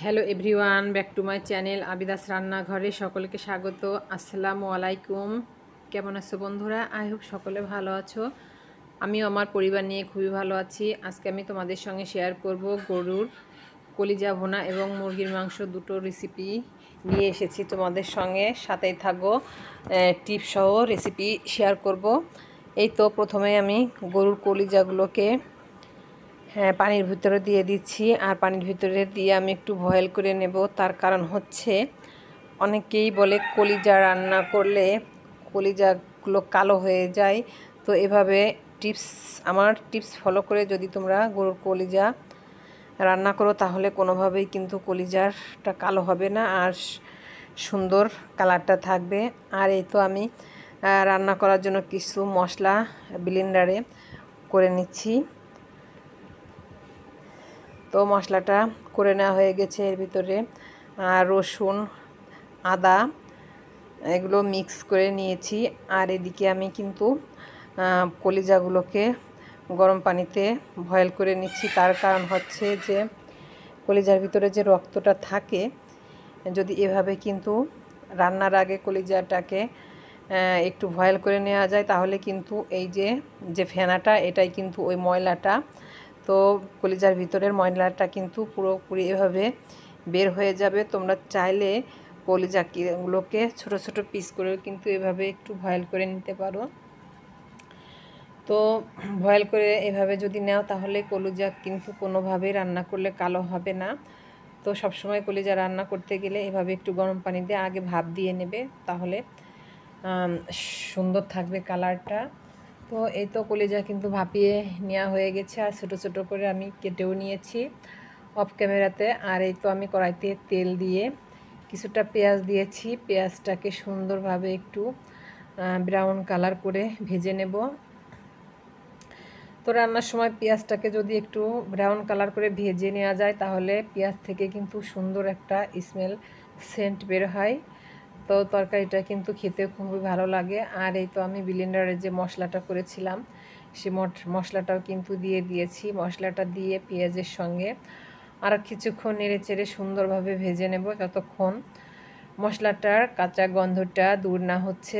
Hello everyone, back to my channel Abida's রান্নাঘরে সকলকে স্বাগত। আসসালামু আলাইকুম। কেমন আছো বন্ধুরা? আই হোপ সকলে ভালো আছো। আমিও আমার পরিবার নিয়ে খুবই ভালো আছি। আজকে আমি তোমাদের সঙ্গে শেয়ার করব গরুর কলিজা ভুনা এবং মুরগির মাংস দুটো রেসিপি নিয়ে এসেছি তোমাদের সঙ্গে। সাথেই থাকবো টিপসহ রেসিপি শেয়ার করব। এই তো প্রথমে আমি গরুর কলিজাগুলোকে পানির ভিতরে দিয়ে দিচ্ছি, আর পানির ভিতরে দিয়ে আমি একটু বয়েল করে নেব। তার কারণ হচ্ছে অনেকেই বলে কলিজা রান্না করলে কলিজাগুলো কালো হয়ে যায়। তো এভাবে আমার টিপস ফলো করে যদি তোমরা গরুর কলিজা রান্না করো তাহলে কোনোভাবেই কিন্তু কলিজাটা কালো হবে না, আর সুন্দর কালারটা থাকবে। আর এই তো আমি রান্না করার জন্য কিছু মশলা ব্লেন্ডারে করে নিচ্ছি। তো মশলাটা করে নেওয়া হয়ে গেছে। এর ভিতরে রসুন, আদা এগুলো মিক্স করে নিয়েছি। আর এদিকে আমি কিন্তু কলিজাগুলোকে গরম পানিতে বয়েল করে নিচ্ছি। তার কারণ হচ্ছে যে কলিজার ভিতরে যে রক্তটা থাকে, যদি এভাবে কিন্তু রান্নার আগে কলিজাটাকে একটু বয়েল করে নেওয়া যায় তাহলে কিন্তু এই যে ফেনাটা, এটাই কিন্তু ওই ময়লাটা, তো কলিজার ভিতরের ময়লাটা কিন্তু পুরোপুরি এভাবে বের হয়ে যাবে। তোমরা চাইলে কলিজাগুলোকে ছোট ছোট পিস করে কিন্তু এভাবে একটু বয়েল করে নিতে পারো। তো বয়েল করে এভাবে যদি নাও তাহলে কলিজা কিন্তু কোনোভাবেই রান্না করলে কালো হবে না। তো সবসময় কলিজা রান্না করতে গেলে এভাবে একটু গরম পানি দিয়ে আগে ভাপ দিয়ে নেবে, তাহলে সুন্দর থাকবে কালারটা। তো এই তো কলিজা কিন্তু ভাপিয়ে নেওয়া হয়ে গেছে, আর ছোটো ছোটো করে আমি কেটেও নিয়েছি অফ ক্যামেরাতে। আর এই তো আমি কড়াইতে তেল দিয়ে কিছুটা পেঁয়াজ দিয়েছি। পেঁয়াজটাকে সুন্দরভাবে একটু ব্রাউন কালার করে ভেজে নেব। তো রান্নার সময় পেঁয়াজটাকে যদি একটু ব্রাউন কালার করে ভেজে নেওয়া যায় তাহলে পেঁয়াজ থেকে কিন্তু সুন্দর একটা সেন্ট বের হয়। তো তরকারিটা কিন্তু খেতে খুবই ভালো লাগে। আর এই তো আমি ব্লেন্ডারে যে মশলাটা করেছিলাম সে মশলাটাও কিন্তু দিয়ে দিয়েছি। মশলাটা দিয়ে পেঁয়াজের সঙ্গে আর কিছুক্ষণ নেড়ে চেড়ে সুন্দরভাবে ভেজে নেব যতক্ষণ মশলাটার কাঁচা গন্ধটা দূর না হচ্ছে।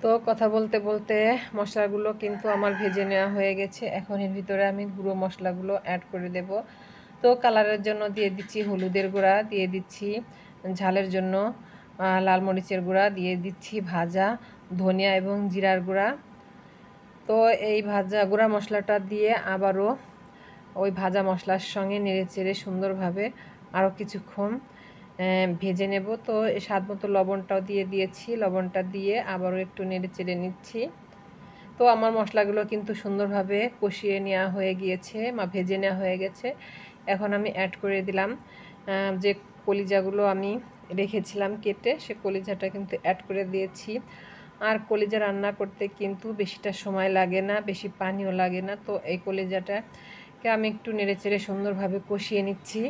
তো কথা বলতে বলতে মশলাগুলো কিন্তু আমার ভেজে নেওয়া হয়ে গেছে। এখন এর ভিতরে আমি গুঁড়ো মশলাগুলো অ্যাড করে দেব। তো কালারের জন্য দিয়ে দিচ্ছি হলুদের গুঁড়া, দিয়ে দিচ্ছি ঝালের জন্য লাল মরিচের গুঁড়া, দিয়ে দিচ্ছি ভাজা ধনিয়া এবং জিরার গুঁড়া। তো এই ভাজা গুঁড়া মশলাটা দিয়ে আবারও ওই ভাজা মশলার সঙ্গে নেড়েচেড়ে সুন্দরভাবে আরও কিছুক্ষণ ভেজে নেব। তো স্বাদ মতো লবণটাও দিয়ে দিয়েছি, লবণটা দিয়ে আবারও একটু নেড়েচেড়ে নিচ্ছি। তো আমার মশলাগুলো কিন্তু সুন্দরভাবে কষিয়ে নেওয়া হয়ে গিয়েছে, ভেজে নেওয়া হয়ে গেছে। এখন আমি অ্যাড করে দিলাম যে কলিজাগুলো আমি রেখেছিলাম কেটে, সে কলিজাটা কিন্তু অ্যাড করে দিয়েছি। আর কলিজা রান্না করতে কিন্তু বেশিটা সময় লাগে না, বেশি পানিও লাগে না। তো এই কলিজাটাকে আমি একটু নেড়েচেড়ে সুন্দরভাবে কষিয়ে নিচ্ছি।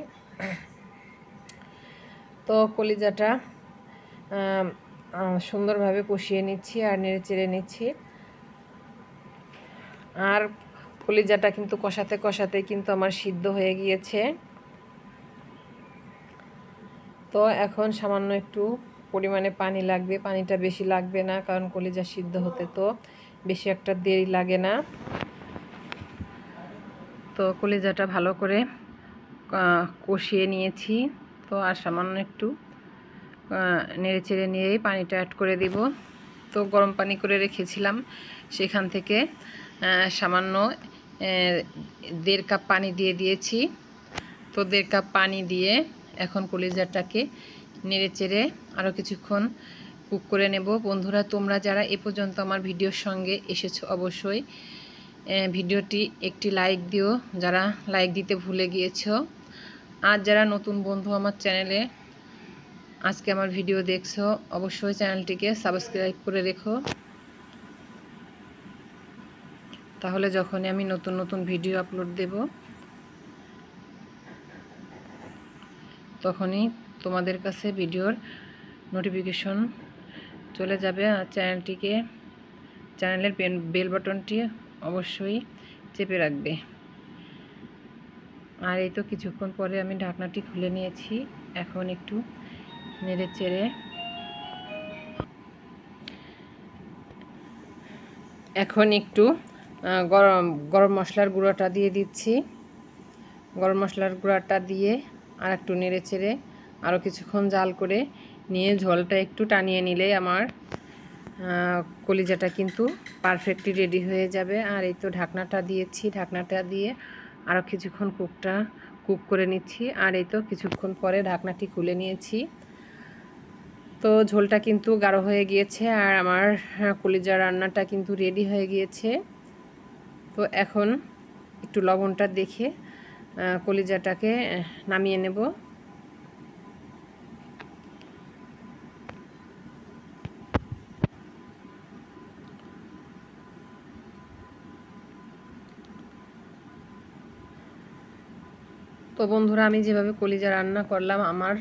তো কলিজাটা সুন্দরভাবে কষিয়ে নিচ্ছি আর নেড়েচেড়ে নিচ্ছি। আর কলিজাটা কিন্তু কষাতে কষাতে কিন্তু আমার সিদ্ধ হয়ে গিয়েছে। তো এখন সামান্য একটু পরিমাণে পানি লাগবে, পানিটা বেশি লাগবে না, কারণ কলিজা সিদ্ধ হতে তো বেশি একটা দেরি লাগে না। তো কলিজাটা ভালো করে কষিয়ে নিয়েছি। তো আর সামান্য একটু নেড়ে চেড়ে নিয়েই পানিটা অ্যাড করে দিব। তো গরম পানি করে রেখেছিলাম, সেখান থেকে সামান্য 1.5 কাপ পানি দিয়ে দিয়েছি। তো 1.5 কাপ পানি দিয়ে এখন কলিজাটাকে নেড়ে চেড়ে আরও কিছুক্ষণ কুক করে নেব। বন্ধুরা, তোমরা যারা এ পর্যন্ত আমার ভিডিওর সঙ্গে এসেছো অবশ্যই ভিডিওটি একটি লাইক দিও, যারা লাইক দিতে ভুলে গিয়েছো। আর যারা নতুন বন্ধু আমার চ্যানেলে আজকে আমার ভিডিও দেখছো অবশ্যই চ্যানেলটিকে সাবস্ক্রাইব করে রেখো, তাহলে যখনই আমি নতুন নতুন ভিডিও আপলোড দেব তখনই তোমাদের কাছে ভিডিওর নোটিফিকেশন চলে যাবে। আর চ্যানেলের বেল বাটনটি অবশ্যই চেপে রাখবে। আর এই তো কিছুক্ষণ পরে আমি ঢাকনাটি খুলে নিয়েছি। এখন একটু নেড়ে চেড়ে এখন একটু গরম মশলার গুঁড়োটা দিয়ে দিচ্ছি। গরম মশলার গুঁড়াটা দিয়ে আর একটু নেড়ে চেড়ে আরও কিছুক্ষণ জাল করে নিয়ে ঝোলটা একটু টানিয়ে নিলেই আমার কলিজাটা কিন্তু পারফেক্টলি রেডি হয়ে যাবে। আর এই তো ঢাকনাটা দিয়েছি, ঢাকনাটা দিয়ে আরও কিছুক্ষণ কুক করে নিচ্ছি। আর এই তো কিছুক্ষণ পরে ঢাকনাটি খুলে নিয়েছি। তো ঝোলটা কিন্তু গাঢ় হয়ে গিয়েছে আর আমার কলিজা রান্নাটা কিন্তু রেডি হয়ে গিয়েছে। তো এখন একটু লবণটা দেখে কলিজাটাকে নামিয়ে নেব। তো বন্ধুরা, আমি যেভাবে কলিজা রান্না করলাম, আমার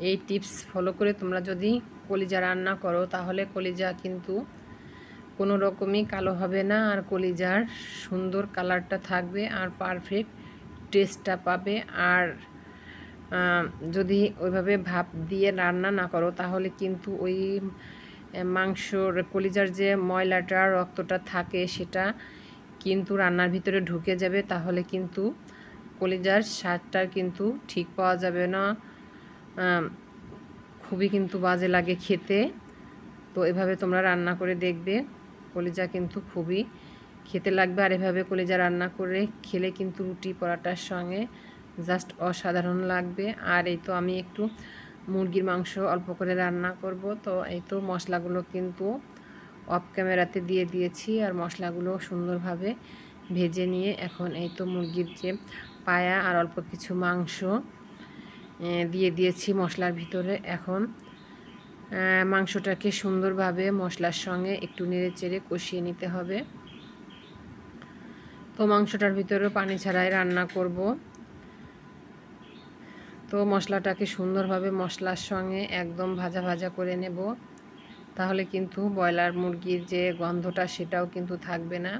এই টিপস ফলো করে তোমরা যদি কলিজা রান্না করো তাহলে কলিজা কিন্তু কোনো রকমই কালো হবে না, আর কলিজার সুন্দর কালারটা থাকবে আর পারফেক্ট টেস্টটা পাবে। আর যদি ওইভাবে ভাপ দিয়ে রান্না না করো তাহলে কিন্তু ওই মাংসর কলিজার যে ময়লাটা রক্তটা থাকে সেটা কিন্তু রান্নার ভিতরে ঢুকে যাবে, তাহলে কিন্তু কলিজার স্বাদটা কিন্তু ঠিক পাওয়া যাবে না, খুবই কিন্তু বাজে লাগে খেতে। তো এভাবে তোমরা রান্না করে দেখবে, কলিজা কিন্তু খুবই খেতে লাগবে। আর এভাবে কলিজা রান্না করে খেলে কিন্তু রুটি পরাটার সঙ্গে জাস্ট অসাধারণ লাগবে। আর এই তো আমি একটু মুরগির মাংস অল্প করে রান্না করব। তো এই তো মশলাগুলো কিন্তু অফ ক্যামেরাতে দিয়ে দিয়েছি, আর মশলাগুলো সুন্দরভাবে ভেজে নিয়ে এখন এই তো মুরগির যে পায়া আর অল্প কিছু মাংস দিয়ে দিয়েছি মশলার ভিতরে। এখন মাংসটাকে সুন্দরভাবে মশলার সঙ্গে একটু নেড়ে চেড়ে কষিয়ে নিতে হবে। তো মাংসটার ভিতরেও পানি ছাড়াই রান্না করব। তো মশলাটাকে সুন্দরভাবে মশলার সঙ্গে একদম ভাজা ভাজা করে নেব, তাহলে কিন্তু ব্রয়লার মুরগির যে গন্ধটা সেটাও কিন্তু থাকবে না।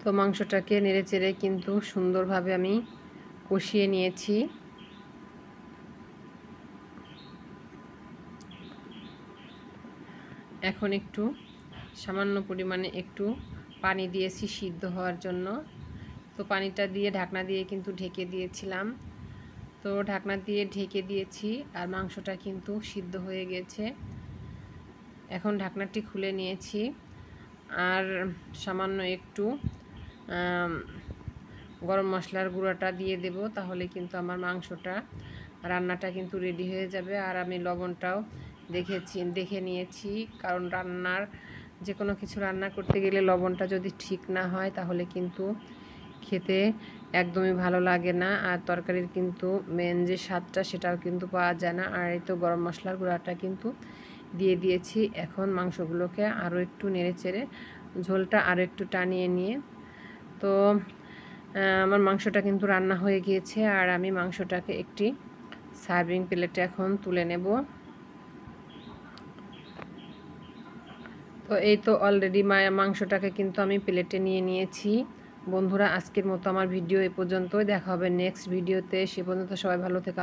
তো মাংসটাকে নেড়ে চেড়ে কিন্তু সুন্দরভাবে আমি কষিয়ে নিয়েছি। এখন একটু সামান্য পরিমাণে একটু পানি দিয়েছি সিদ্ধ হওয়ার জন্য। তো পানিটা দিয়ে ঢাকনা দিয়ে কিন্তু ঢেকে দিয়েছিলাম। তো ঢাকনা দিয়ে ঢেকে দিয়েছি আর মাংসটা কিন্তু সিদ্ধ হয়ে গেছে। এখন ঢাকনাটি খুলে নিয়েছি আর সামান্য একটু গরম মশলার গুঁড়োটা দিয়ে দেব, তাহলে কিন্তু আমার মাংসটা রান্নাটা কিন্তু রেডি হয়ে যাবে। আর আমি লবণটাও দেখে নিয়েছি, কারণ যে কোনো কিছু রান্না করতে গেলে লবণটা যদি ঠিক না হয় তাহলে কিন্তু খেতে একদমই ভালো লাগে না, আর তরকারির কিন্তু মেন যে স্বাদটা সেটাও কিন্তু পাওয়া যায় না। আর এই তো গরম মশলার গুঁড়াটা কিন্তু দিয়ে দিয়েছি। এখন মাংসগুলোকে আরও একটু নেড়ে চেড়ে ঝোলটা আরও একটু টানিয়ে নিয়ে, তো আমার মাংসটা কিন্তু রান্না হয়ে গিয়েছে। আর আমি মাংসটাকে একটি সার্ভিং প্লেটে এখন তুলে নেব। তো এই তো অলরেডি মাংসটাকে কিন্তু আমি প্লেটে নিয়ে নিয়েছি। বন্ধুরা, আজকের মতো আমার ভিডিও এ পর্যন্তই। দেখা হবে নেক্সট ভিডিওতে। সে পর্যন্ত সবাই ভালো থেকে